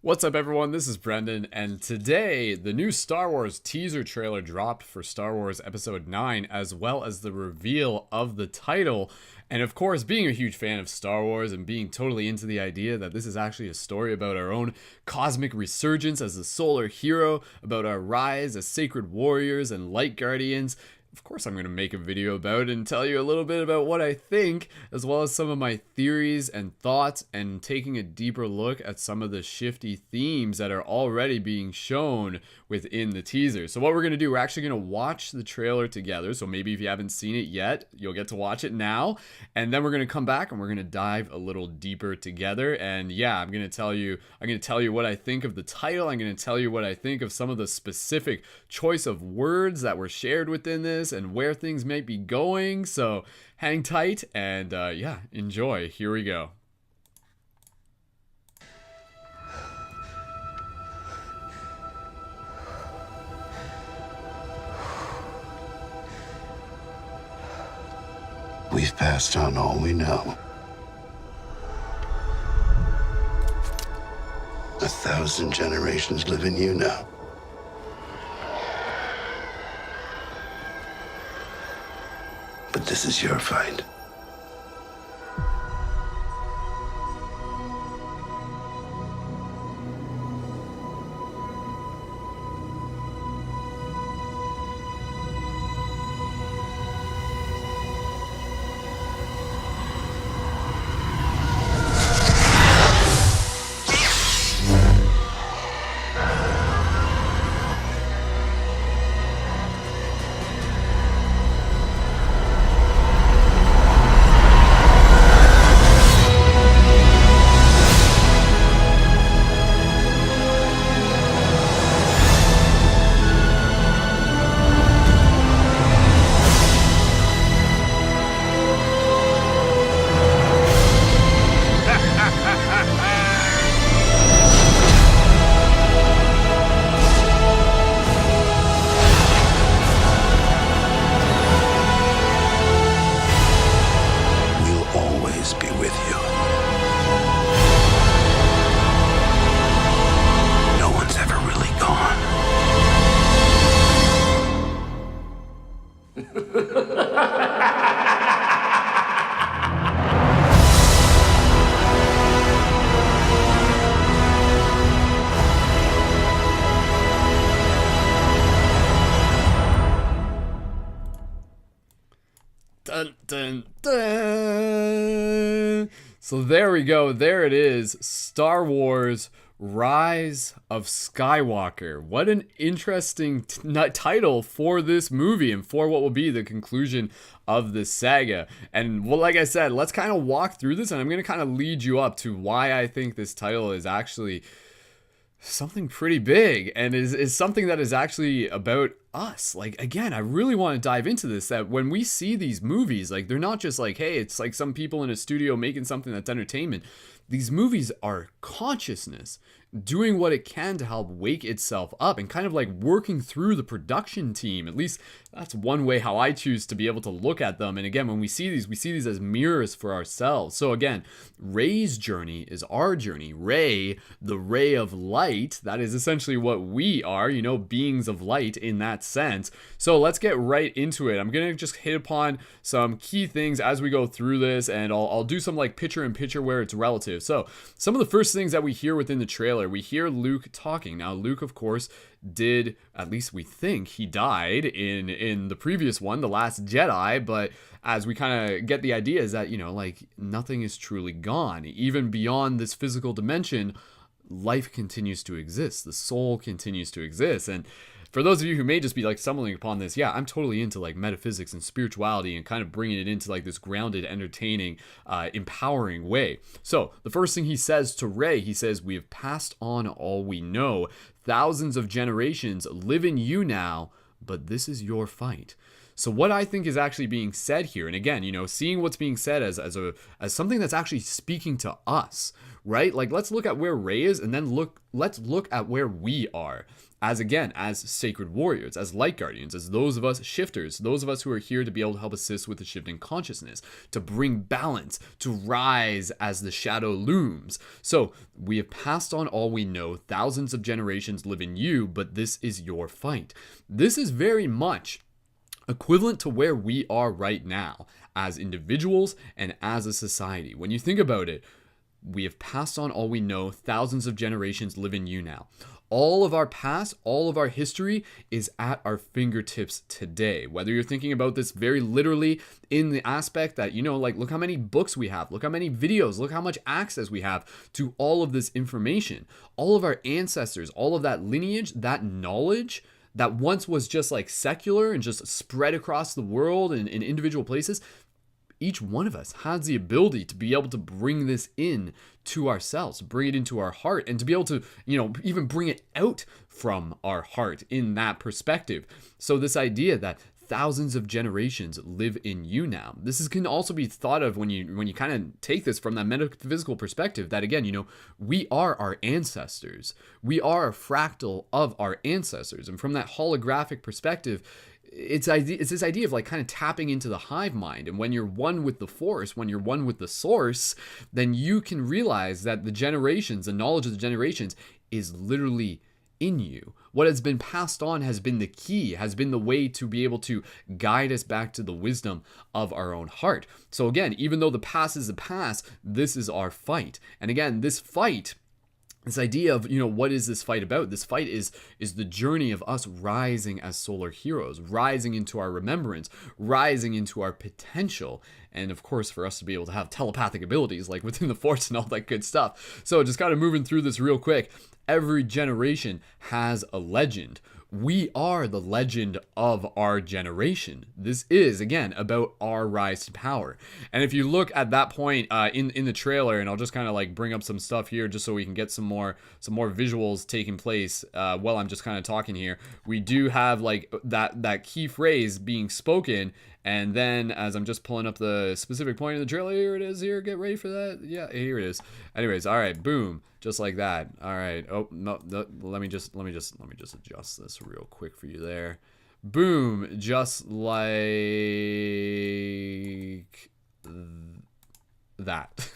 What's up, everyone? This is Brendan, and today the new Star Wars teaser trailer dropped for Star Wars Episode 9, as well as the reveal of the title. And of course, being a huge fan of Star Wars and being totally into the idea that this is actually a story about our own cosmic resurgence as a solar hero, about our rise as sacred warriors and light guardians, of course I'm going to make a video about it and tell you a little bit about what I think, as well as some of my theories and thoughts, and taking a deeper look at some of the shifty themes that are already being shown within the teaser. So what we're going to do, we're actually going to watch the trailer together. So maybe if you haven't seen it yet, you'll get to watch it now. And then we're going to come back and we're going to dive a little deeper together. And yeah, I'm going to tell you what I think of the title. I'm going to tell you what I think of some of the specific choice of words that were shared within this and where things might be going. So hang tight and yeah, enjoy. Here we go. We've passed on all we know. 1,000 generations live in you now. But this is your fight. Be with you. No one's ever really gone. Dun, dun, dun. So there we go. There it is. Star Wars Rise of Skywalker. What an interesting title for this movie and for what will be the conclusion of the saga. And well, like I said, let's kind of walk through this, and I'm going to kind of lead you up to why I think this title is actually something pretty big and is something that is actually about us. Like, again, I really want to dive into this, that when we see these movies, like, they're not just like, hey, it's like some people in a studio making something that's entertainment. These movies are consciousness doing what it can to help wake itself up and kind of like working through the production team. At least that's one way how I choose to be able to look at them. And again, when we see these as mirrors for ourselves. So again, Rey's journey is our journey. Rey, the ray of light, that is essentially what we are, you know, beings of light in that sense. So let's get right into it. I'm going to just hit upon some key things as we go through this, and I'll do some like picture in picture where it's relative. So some of the first things that we hear within the trailer, we hear Luke talking. Now, Luke, of course, did, at least we think, he died in the previous one, The Last Jedi, but as we kind of get the idea is that, you know, like, nothing is truly gone. Even beyond this physical dimension, life continues to exist. The soul continues to exist. And for those of you who may just be like stumbling upon this, yeah, I'm totally into like metaphysics and spirituality and kind of bringing it into like this grounded, entertaining, empowering way. So the first thing he says to Rey, he says, "We have passed on all we know. Thousands of generations live in you now, but this is your fight." So what I think is actually being said here, and again, seeing what's being said as something that's actually speaking to us, right? Like, let's look at where Rey is, and then let's look at where we are as sacred warriors, as light guardians, as those of us shifters, those of us who are here to be able to help assist with the shift in consciousness, to bring balance, to rise as the shadow looms. So we have passed on all we know. Thousands of generations live in you, but this is your fight. This is very much equivalent to where we are right now as individuals and as a society. When you think about it, we have passed on all we know. Thousands of generations live in you now. All of our past, all of our history is at our fingertips today. Whether you're thinking about this very literally in the aspect that, like, look how many books we have, look how many videos, look how much access we have to all of this information. All of our ancestors, all of that lineage, that knowledge that once was just like secular and just spread across the world and in individual places, each one of us has the ability to be able to bring this in to ourselves, bring it into our heart, and to be able to, even bring it out from our heart in that perspective. So this idea that thousands of generations live in you now. Can also be thought of when you kind of take this from that metaphysical perspective, that again, we are our ancestors. We are a fractal of our ancestors. And from that holographic perspective, it's this idea of like kind of tapping into the hive mind. And when you're one with the force, when you're one with the source, then you can realize that the knowledge of the generations is literally in you. What has been passed on has been the key, has been the way to be able to guide us back to the wisdom of our own heart. So again, even though the past is the past, this is our fight. And again, this fight, this idea of, what is this fight about? This fight is the journey of us rising as solar heroes, rising into our remembrance, rising into our potential. And of course, for us to be able to have telepathic abilities like within the Force and all that good stuff. So just kind of moving through this real quick. Every generation has a legend. We are the legend of our generation. This is, again, about our rise to power. And if you look at that point in the trailer, and I'll just kind of like bring up some stuff here just so we can get some more visuals taking place while I'm just kind of talking here. We do have like that key phrase being spoken. And then as I'm just pulling up the specific point in the trailer, here it is here. Get ready for that. Yeah, here it is. Anyways, all right, boom. Just like that. All right. Oh, no, let me just adjust this real quick for you there. Boom. Just like that.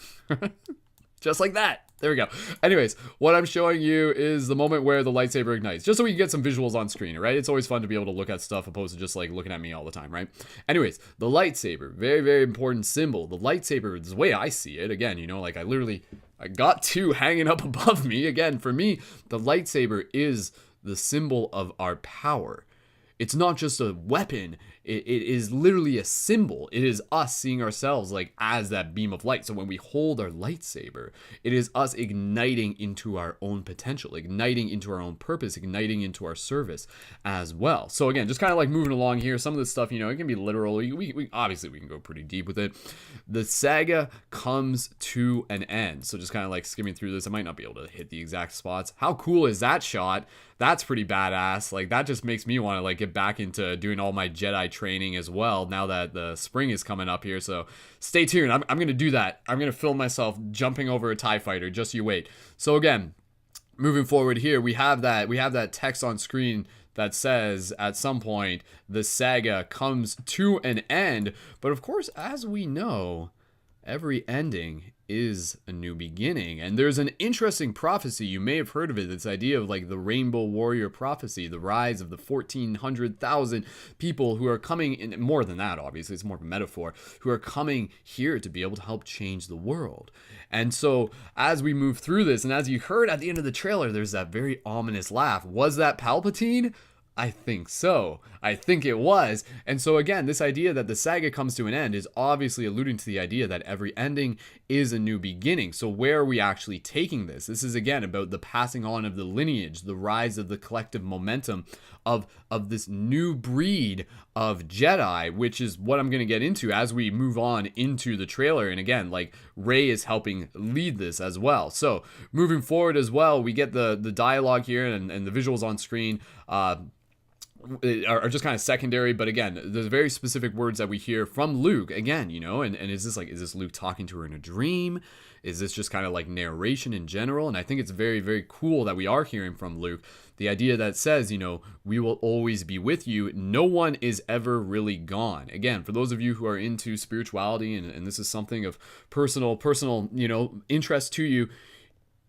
Just like that. There we go. Anyways, what I'm showing you is the moment where the lightsaber ignites, just so we can get some visuals on screen, right? It's always fun to be able to look at stuff opposed to just like looking at me all the time, right? Anyways, the lightsaber, very, very important symbol. The lightsaber, the way I see it, again, like I got two hanging up above me. Again, for me, the lightsaber is the symbol of our power. It's not just a weapon. It is literally a symbol. It is us seeing ourselves like as that beam of light. So when we hold our lightsaber, it is us igniting into our own potential, igniting into our own purpose, igniting into our service as well. So again, just kind of like moving along here. Some of this stuff, it can be literal. We obviously we can go pretty deep with it. The saga comes to an end. So just kind of like skimming through this. I might not be able to hit the exact spots. How cool is that shot? That's pretty badass. Like that just makes me want to like get back into doing all my Jedi training as well now that the spring is coming up here. So stay tuned. I'm going to do that. I'm going to film myself jumping over a TIE fighter. Just you wait. So again, moving forward here, we have that text on screen that says at some point the saga comes to an end. But of course, as we know, every ending is a new beginning. And there's an interesting prophecy, you may have heard of it, this idea of like the Rainbow Warrior prophecy, the rise of the 1,400,000 people who are coming in, more than that obviously, it's more of a metaphor, who are coming here to be able to help change the world. And so as we move through this, and as you heard at the end of the trailer, there's that very ominous laugh. Was that Palpatine? I think so. I think it was. And so again, this idea that the saga comes to an end is obviously alluding to the idea that every ending is a new beginning. So where are we actually taking this? This is again about the passing on of the lineage, the rise of the collective momentum of this new breed of Jedi, which is what I'm going to get into as we move on into the trailer. And again, like Rey is helping lead this as well. So moving forward as well, we get the dialogue here and the visuals on screen. are just kind of secondary. But again, there's very specific words that we hear from Luke again, and is this Luke talking to her in a dream? Is this just kind of like narration in general? And I think it's very, very cool that we are hearing from Luke the idea that says, we will always be with you. No one is ever really gone. Again, for those of you who are into spirituality and this is something of personal, interest to you,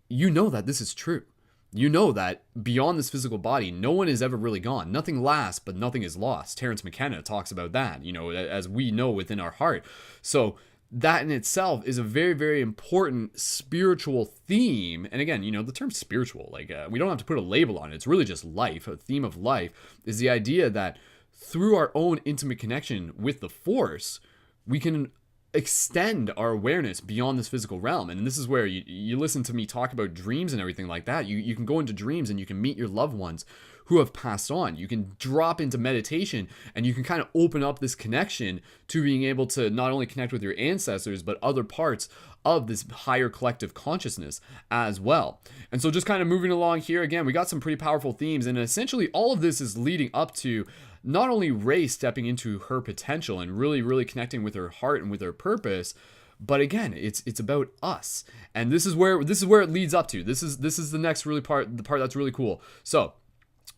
that this is true. That beyond this physical body, no one is ever really gone. Nothing lasts, but nothing is lost. Terence McKenna talks about that, as we know within our heart. So that in itself is a very, very important spiritual theme. And again, the term spiritual, we don't have to put a label on it. It's really just life. A theme of life is the idea that through our own intimate connection with the Force, we can extend our awareness beyond this physical realm. And this is where you listen to me talk about dreams and everything like that. You can go into dreams and you can meet your loved ones who have passed on. You can drop into meditation and you can kind of open up this connection to being able to not only connect with your ancestors, but other parts of this higher collective consciousness as well. And so just kind of moving along here, again, we got some pretty powerful themes, and essentially all of this is leading up to not only Rey stepping into her potential and really, really connecting with her heart and with her purpose, but again, it's about us. And this is where it leads up to. This is the next the part that's really cool. So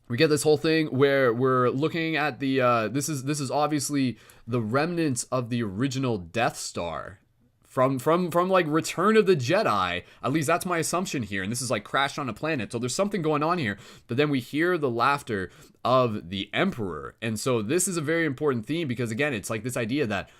we get this whole thing where we're looking at the this is obviously the remnants of the original Death Star from like Return of the Jedi. At least that's my assumption here. And this is like crashed on a planet. So there's something going on here. But then we hear the laughter of the Emperor. And so this is a very important theme because again, it's like this idea that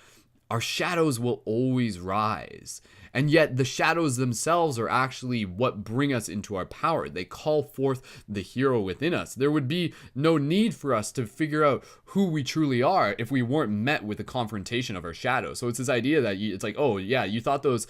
our shadows will always rise. And yet the shadows themselves are actually what bring us into our power. They call forth the hero within us. There would be no need for us to figure out who we truly are if we weren't met with a confrontation of our shadows. So it's this idea that it's like, oh yeah, you thought those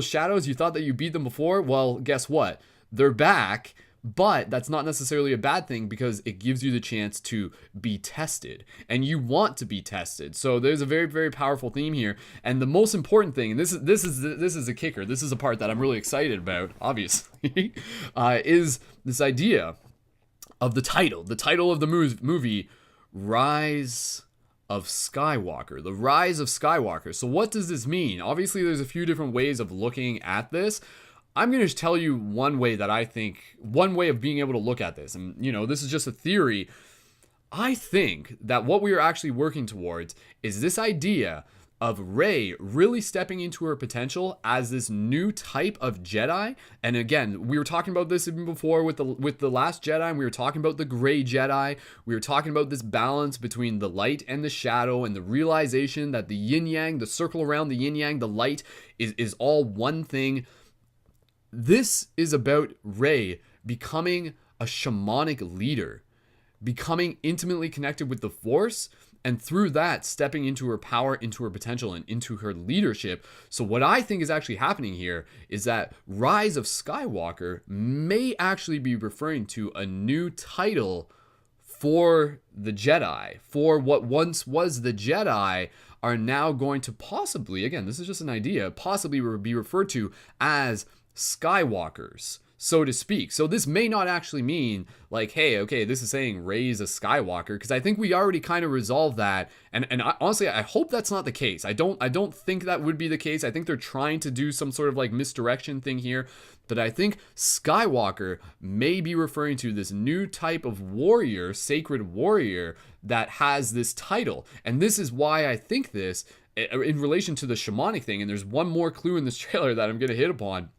shadows, you thought that you beat them before? Well, guess what? They're back. But that's not necessarily a bad thing because it gives you the chance to be tested, and you want to be tested. So there's a very, very powerful theme here. And the most important thing, and this is the kicker, this is a part that I'm really excited about, obviously, is this idea of the title of the movie, Rise of Skywalker, the Rise of Skywalker. So what does this mean? Obviously, there's a few different ways of looking at this. I'm going to tell you one way of being able to look at this. And, this is just a theory. I think that what we are actually working towards is this idea of Rey really stepping into her potential as this new type of Jedi. And again, we were talking about this even before with the Last Jedi, and we were talking about the Gray Jedi. We were talking about this balance between the light and the shadow, and the realization that the yin yang, the circle around the yin yang, the light is all one thing. This is about Rey becoming a shamanic leader, becoming intimately connected with the Force, and through that, stepping into her power, into her potential, and into her leadership. So what I think is actually happening here is that Rise of Skywalker may actually be referring to a new title for the Jedi, for what once was the Jedi, are now going to possibly, again, this is just an idea, possibly be referred to as Skywalkers, so to speak. So this may not actually mean like, hey, okay, this is saying Rey's a Skywalker, because I think we already kind of resolved that. And honestly, I hope that's not the case. I don't think that would be the case. I think they're trying to do some sort of like misdirection thing here. But I think Skywalker may be referring to this new type of warrior, sacred warrior, that has this title. And this is why I think this, in relation to the shamanic thing, and there's one more clue in this trailer that I'm going to hit upon,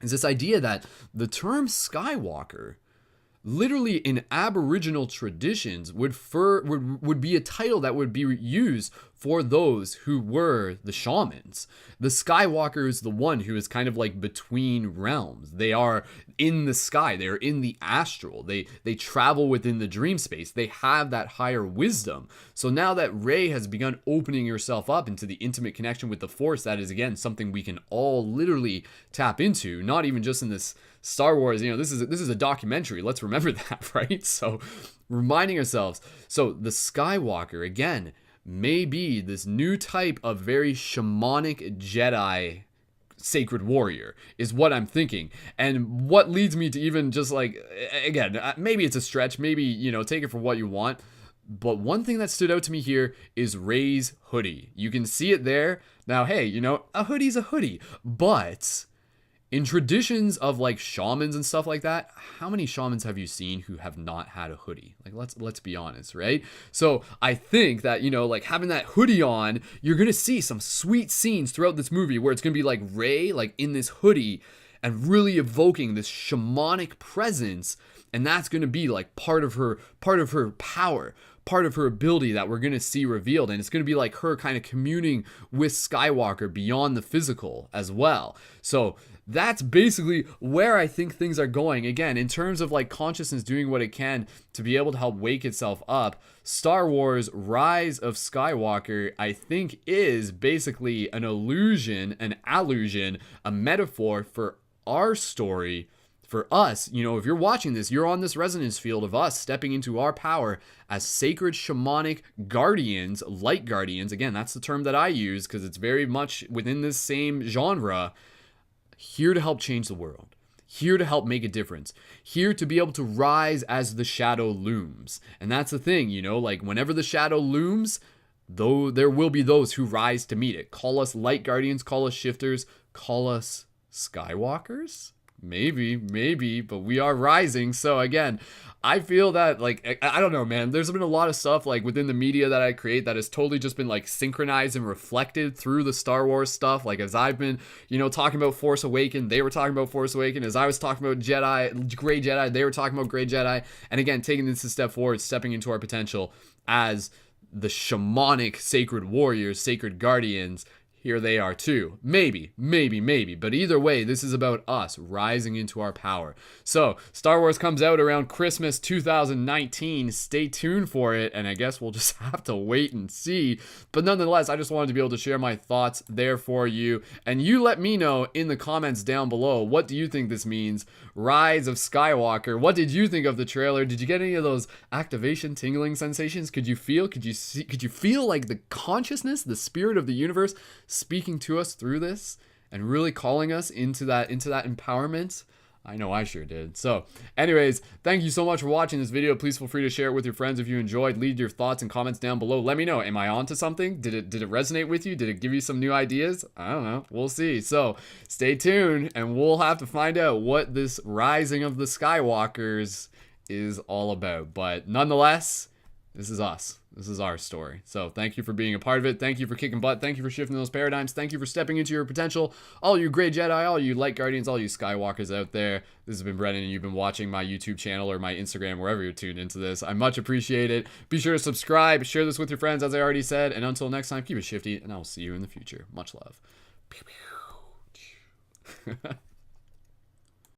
is this idea that the term Skywalker, literally in Aboriginal traditions, would be a title that would be used for those who were the shamans. The Skywalker is the one who is kind of like between realms. They are in the sky. They are in the astral. They travel within the dream space. They have that higher wisdom. So now that Rey has begun opening herself up into the intimate connection with the Force, that is again something we can all literally tap into. Not even just in this Star Wars, this is a documentary. Let's remember that, right? So reminding ourselves. So the Skywalker, again, may be this new type of very shamanic Jedi sacred warrior is what I'm thinking. And what leads me to even just like, again, maybe it's a stretch, maybe, you know, take it for what you want. But one thing that stood out to me here is Rey's hoodie. You can see it there. Now, hey, you know, a hoodie's a hoodie. But in traditions of like shamans and stuff like that, how many shamans have you seen who have not had a hoodie? Like, let's be honest, right? So I think that, you know, like having that hoodie on, you're going to see some sweet scenes throughout this movie where it's going to be like Rey, like in this hoodie and really evoking this shamanic presence. And that's going to be like part of her power, part of her ability that we're going to see revealed. And it's going to be like her kind of communing with Skywalker beyond the physical as well. So that's basically where I think things are going. Again, in terms of like consciousness doing what it can to be able to help wake itself up, Star Wars Rise of Skywalker, I think, is basically an illusion, an allusion, a metaphor for our story. For us, you know, if you're watching this, you're on this resonance field of us stepping into our power as sacred shamanic guardians, light guardians. Again, that's the term that I use because it's very much within this same genre. Here to help change the world. Here to help make a difference. Here to be able to rise as the shadow looms. And that's the thing, you know, like whenever the shadow looms, though there will be those who rise to meet it. Call us light guardians, call us shifters, call us Skywalkers. Maybe, but we are rising. So again, I feel that like, I don't know, man, there's been a lot of stuff like within the media that I create that has totally just been like synchronized and reflected through the Star Wars stuff. Like as I've been, you know, talking about Force Awakens, they were talking about Force Awakens. As I was talking about Jedi, Grey Jedi, they were talking about Grey Jedi. And again, taking this a step forward, stepping into our potential as the shamanic sacred warriors, sacred guardians. Here they are too. Maybe. But either way, this is about us rising into our power. So, Star Wars comes out around Christmas 2019. Stay tuned for it, and I guess we'll just have to wait and see. But nonetheless, I just wanted to be able to share my thoughts there for you. And you let me know in the comments down below, what do you think this means? Rise of Skywalker. What did you think of the trailer? Did you get any of those activation, tingling sensations? Could you feel like the consciousness, the spirit of the universe speaking to us through this and really calling us into that empowerment? I know I sure did. So anyways, thank you so much for watching this video. Please feel free to share it with your friends if you enjoyed. Leave your thoughts and comments down below. Let me know, am I onto something? Did it resonate with you? Did it give you some new ideas? I don't know, we'll see. So stay tuned and we'll have to find out what this rising of the Skywalkers is all about. But nonetheless, this is us. This is our story. So thank you for being a part of it. Thank you for kicking butt. Thank you for shifting those paradigms. Thank you for stepping into your potential. All you Grey Jedi, all you Light Guardians, all you Skywalkers out there. This has been Brennan, and you've been watching my YouTube channel or my Instagram, wherever you're tuned into this. I much appreciate it. Be sure to subscribe, share this with your friends, as I already said. And until next time, keep it shifty, and I will see you in the future. Much love. Pew, pew.